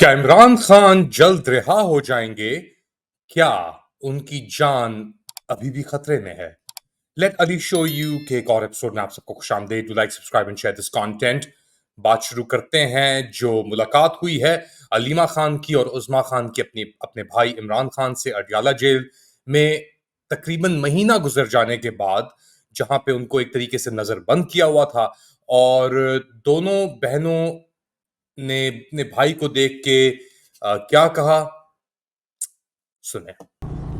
क्या इमरान खान जल्द रिहा हो जाएंगे? क्या उनकी जान अभी भी खतरे में है? लेट अली शो यू के एक और एपिसोड में आप सबको खुशामदीद। Do like, subscribe and share this content. बात शुरू करते हैं। जो मुलाकात हुई है अलीमा खान की और उज़मा खान की अपने भाई इमरान खान से अडयाला जेल में तकरीबन महीना गुजर जाने के बाद, जहां पे उनको एक तरीके से नजरबंद किया हुआ था और दोनों बहनों ने अपने भाई को देख के क्या कहा, सुने।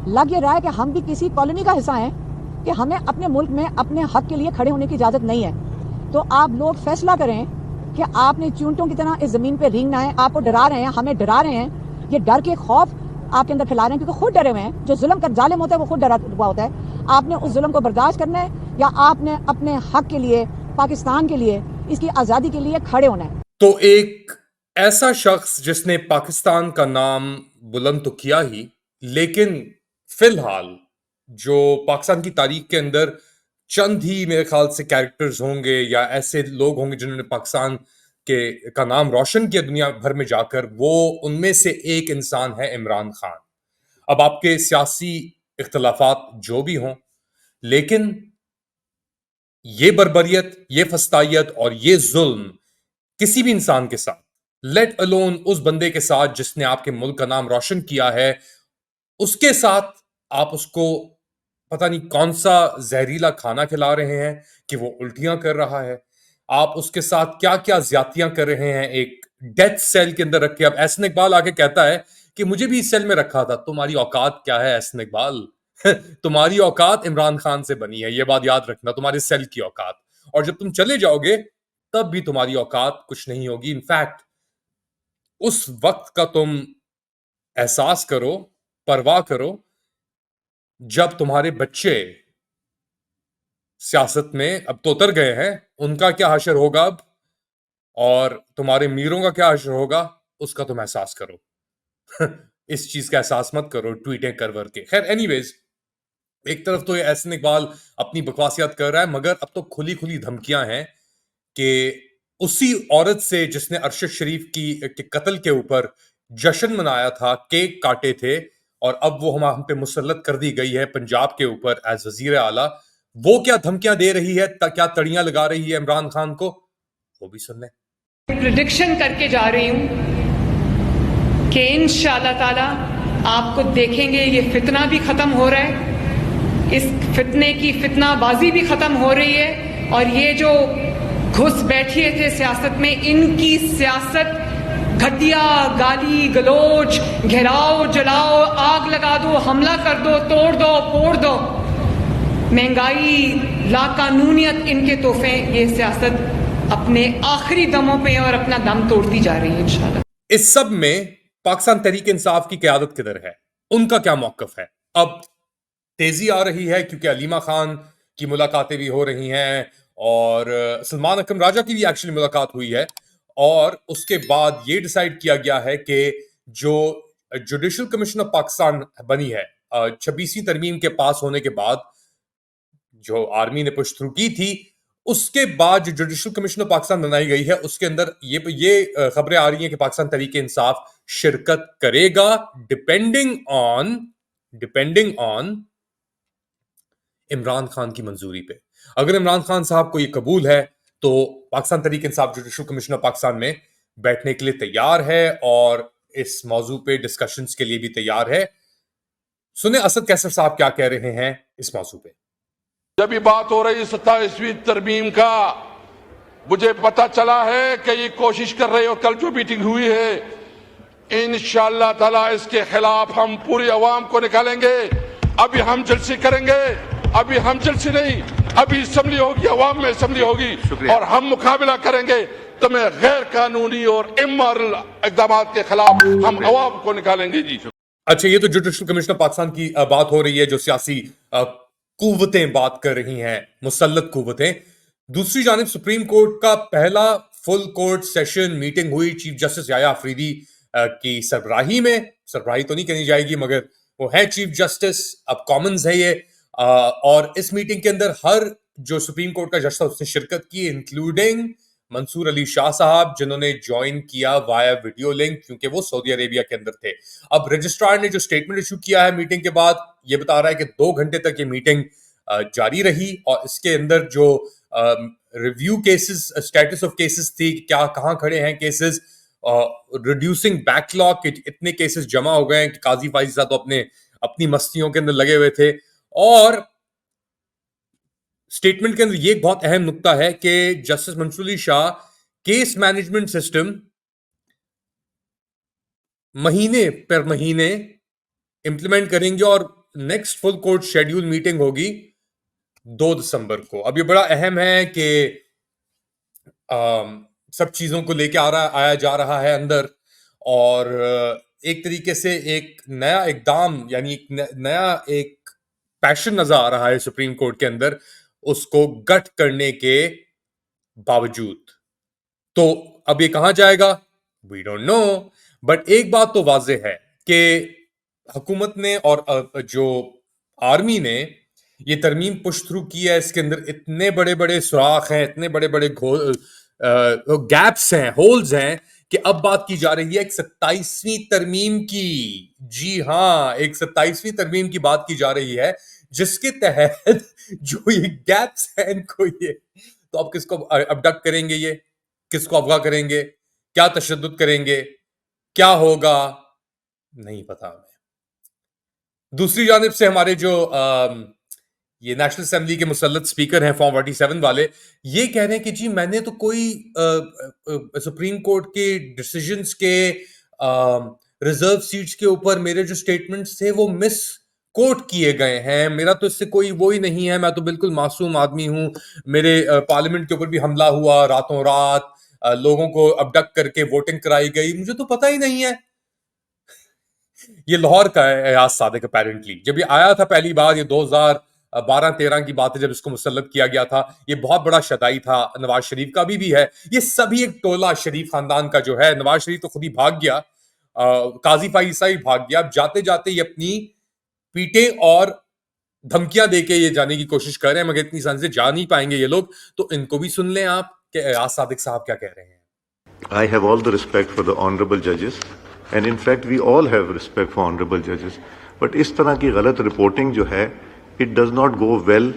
लग ये रहा है कि हम भी किसी कॉलोनी का हिस्सा हैं कि हमें अपने मुल्क में अपने हक के लिए खड़े होने की इजाजत नहीं है। तो आप लोग फैसला करें कि आपने चूंटों की तरह इस जमीन पे रेंगना है। आपको डरा रहे हैं, हमें डरा रहे हैं। ये डर के खौफ आपके अंदर फैला रहे हैं क्योंकि खुद डरे हुए हैं। जो जुल्म का जालिम होता है वो खुद डरा हुआ होता है। आपने उस जुल्म को बर्दाश्त करना है या आपने अपने हक के लिए, पाकिस्तान के लिए, इसकी आजादी के लिए खड़े होना है। तो एक ऐसा शख्स जिसने पाकिस्तान का नाम बुलंद तो किया ही, लेकिन फिलहाल जो पाकिस्तान की तारीख के अंदर चंद ही मेरे ख्याल से कैरेक्टर्स होंगे या ऐसे लोग होंगे जिन्होंने पाकिस्तान के का नाम रोशन किया दुनिया भर में जाकर, वो उनमें से एक इंसान है इमरान खान। अब आपके सियासी इख्तलाफात जो भी हों, लेकिन ये बर्बरियत, ये फस्तायत और ये जुल्म किसी भी इंसान के साथ, लेट अलोन उस बंदे के साथ जिसने आपके मुल्क का नाम रोशन किया है, उसके साथ आप उसको पता नहीं कौन सा जहरीला खाना खिला रहे हैं कि वो उल्टियां कर रहा है। आप उसके साथ क्या क्या ज्यादतियां कर रहे हैं एक डेथ सेल के अंदर रख के। अब एहसन इकबाल आके कहता है कि मुझे भी इस सेल में रखा था। तुम्हारी औकात क्या है एहसन इकबाल? तुम्हारी औकात इमरान खान से बनी है, ये बात याद रखना, तुम्हारे सेल की औकात। और जब तुम चले जाओगे तब भी तुम्हारी औकात कुछ नहीं होगी। इनफैक्ट उस वक्त का तुम एहसास करो, परवाह करो, जब तुम्हारे बच्चे सियासत में अब तो उतर गए हैं, उनका क्या हशर होगा अब, और तुम्हारे मीरों का क्या हशर होगा, उसका तुम एहसास करो। इस चीज का एहसास मत करो ट्वीटें कर वर के। खैर एनीवेज, एक तरफ तो ये एहसन इकबाल अपनी बकवासियत कर रहा है, मगर अब तो खुली खुली धमकियां हैं कि उसी औरत से जिसने अरशद शरीफ के कत्ल के ऊपर जश्न मनाया था, केक काटे थे, और अब वो हम पे मुसल्लत कर दी गई है पंजाब के ऊपर एज वजीर आला, वो क्या धमकियां दे रही है, क्या तड़ियां लगा रही है इमरान खान को, वो भी सुन लें। प्रिडिक्शन करके जा रही हूं कि इंशाअल्लाह ताला आपको देखेंगे ये फितना भी खत्म हो रहा है, इस फितने की फितनाबाजी भी खत्म हो रही है, और ये जो घुस बैठिए थे सियासत में, इनकी सियासत घटिया गाली गलोच, घेराव जलाओ, आग लगा दो, हमला कर दो, तोड़ दो, फोड़ दो, महंगाई, लाकानूनियत, इनके तोहफे, ये सियासत अपने आखिरी दमों पे और अपना दम तोड़ती जा रही है इंशाल्लाह। इस सब में पाकिस्तान तहरीक इंसाफ की क़यादत किधर है, उनका क्या मौकफ है? अब तेजी आ रही है क्योंकि अलीमा खान की मुलाकातें भी हो रही हैं और सलमान अकरम राजा की भी एक्चुअली मुलाकात हुई है, और उसके बाद ये डिसाइड किया गया है कि जो जुडिशल कमीशन ऑफ पाकिस्तान बनी है 26वीं तरमीम के पास होने के बाद, जो आर्मी ने पुश थ्रू की थी, उसके बाद जो जुडिशल कमीशन ऑफ पाकिस्तान बनाई गई है, उसके अंदर ये खबरें आ रही हैं कि पाकिस्तान तहरीक इंसाफ शिरकत करेगा, डिपेंडिंग ऑन इमरान खान की मंजूरी पे। अगर इमरान खान साहब को ये कबूल है तो Pakistan Tehreek Insaf judicial commission of Pakistan में बैठने के लिए तैयार है और इस मौजू पे डिस्कशंस के लिए भी तैयार है। सुने असद कैसर साहब क्या कह रहे हैं इस मौजू पे। जब ये बात हो रही 27वीं तरमीम का, मुझे पता चला है कि ये कोशिश कर रहे हो। कल जो मीटिंग हुई है, इंशाअल्लाह ताला इसके खिलाफ हम पूरी अवाम को निकालेंगे। अभी हम जलसे करेंगे, अभी हम जलसे नहीं, अभी असम्बली होगी, अवाम में असम्बली होगी, और हम मुकाबला करेंगे। तुम्हें गैर कानूनी और इमोरल इकदाम के खिलाफ हम अवाम को निकालेंगे जी। अच्छा, ये तो जुडिशल कमीशन ऑफ पाकिस्तान की बात हो रही है, जो सियासी कुव्वतें बात कर रही हैं, मुसल्लत कुव्वतें। दूसरी जानिब सुप्रीम कोर्ट का पहला फुल कोर्ट सेशन मीटिंग हुई चीफ जस्टिस याया अफरीदी की सरबराही में। सरबराही तो नहीं कहनी जाएगी, मगर वो है चीफ जस्टिस, अब कॉमन्स है ये। और इस मीटिंग के अंदर हर जो सुप्रीम कोर्ट का जज था उसने शिरकत की, इंक्लूडिंग منصور علی شاہ صاحب جنہوں نے جوائن کیا وایا ویڈیو لنک کیونکہ وہ سعودی عربیہ کے اندر تھے. اب رجسٹرار نے جو اسٹیٹمنٹ ایشو کیا ہے میٹنگ کے بعد یہ بتا رہا ہے کہ 2 گھنٹے تک یہ میٹنگ جاری رہی اور اس کے اندر جو review cases status of cases تھی کیا کہاں کھڑے ہیں کیسز ریڈیوسنگ بیک لاگ کے اتنے کیسز جمع ہو گئے ہیں کہ قاضی فائز صاحب تو اپنی مستیوں کے اندر لگے ہوئے تھے. اور اسٹیٹمنٹ کے اندر یہ ایک بہت اہم نقطہ ہے کہ justice Mansoor Ali Shah case management system مہینے پر مہینے امپلیمنٹ کریں گے اور next full court schedule meeting ہوگی 2 دسمبر کو. اب یہ بڑا اہم ہے کہ سب چیزوں کو لے کے آیا جا رہا ہے اندر اور ایک طریقے سے ایک نیا اقدام یعنی نیا ایک پیشن نظر آ رہا ہے سپریم کورٹ کے اندر اس کو گٹ کرنے کے باوجود. تو اب یہ کہاں جائے گا وی ڈونٹ نو, بٹ ایک بات تو واضح ہے کہ حکومت نے اور جو آرمی نے یہ ترمیم پش تھرو کی ہے اس کے اندر اتنے بڑے بڑے سوراخ ہیں, اتنے بڑے بڑے گیپس ہیں, ہولز ہیں کہ اب بات کی جا رہی ہے ایک 27ویں ترمیم کی. جی ہاں, ایک 27ویں ترمیم کی بات کی جا رہی ہے جس کے تحت جو یہ گیپس ہیں ان کو یہ تو اب کس کو ابڈکٹ کریں گے, یہ کس کو اغوا کریں گے, کیا تشدد کریں گے, کیا ہوگا نہیں پتا ہمیں. دوسری جانب سے ہمارے جو یہ نیشنل اسمبلی کے مسلط اسپیکر ہیں فارم 47 والے یہ کہہ رہے ہیں کہ جی میں نے تو کوئی سپریم کورٹ کے ڈیسیجنز کے ریزرو سیٹس کے اوپر میرے جو سٹیٹمنٹس تھے وہ مس کوٹ کیے گئے ہیں, میرا تو اس سے کوئی وہی نہیں ہے, میں تو بالکل معصوم آدمی ہوں, میرے پارلیمنٹ کے اوپر بھی حملہ ہوا راتوں رات, لوگوں کو ابڈکٹ کر کے ووٹنگ کرائی گئی, مجھے تو پتہ ہی نہیں ہے. یہ لاہور کا ہے ایاز صادق اپیرنٹلی. جب یہ آیا تھا پہلی بار یہ 2012-13 کی بات ہے جب اس کو مسلط کیا گیا تھا, یہ بہت بڑا شدائی تھا. نواز شریف کا بھی ہے, یہ سبھی ایک ٹولہ شریف خاندان کا جو ہے. نواز شریف تو خود ہی بھاگ گیا, قاضی فائز صاحب بھی بھاگ گیا. اب جاتے جاتے یہ اپنی پیٹیں اور دھمکیاں دے کے یہ جانے کی کوشش کر رہے ہیں مگر اتنی آسانی سے جا نہیں پائیں گے یہ لوگ. تو ان کو بھی سن لیں آپ کہ ایاز صادق صاحب کیا کہہ رہے ہیں. I have all the respect for the honorable judges and in fact we all have respect for honorable judges, but اس طرح کی غلط رپورٹنگ جو ہے it does not go well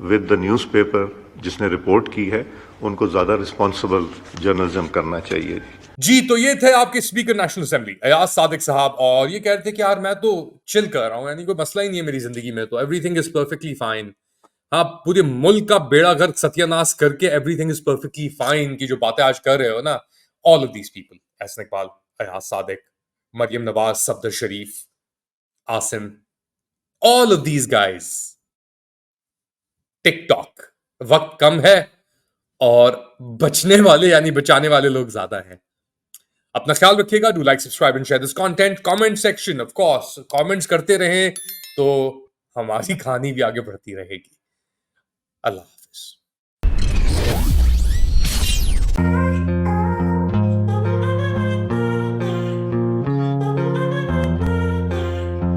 with the newspaper جس نے رپورٹ کی ہے, ان کو زیادہ رسپانسبل جرنلزم کرنا چاہیے. جی تو یہ تھے آپ کے speaker national assembly Ayaz Sadiq صاحب, اور یہ کہہ رہے تھے کہ یار میں تو چل کر رہا ہوں, یعنی کوئی مسئلہ ہی نہیں ہے میری زندگی میں, تو everything is perfectly fine. ہاں پورے ملک کا بیڑا گرک ستیہ ناش کر کے everything is perfectly fine کی جو باتیں آج کر رہے ہو نا, all of these people, Ahsan Iqbal, Ayaz Sadiq, Maryam Nawaz, Safdar Sharif, Asim, all of these guys. Tick tock وقت کم ہے اور بچنے والے یعنی بچانے والے لوگ زیادہ ہیں. اپنا خیال رکھیے گا. Do like subscribe and share this content. Comment section of course comments کرتے رہیں تو ہماری کہانی بھی آگے بڑھتی رہے گی. اللہ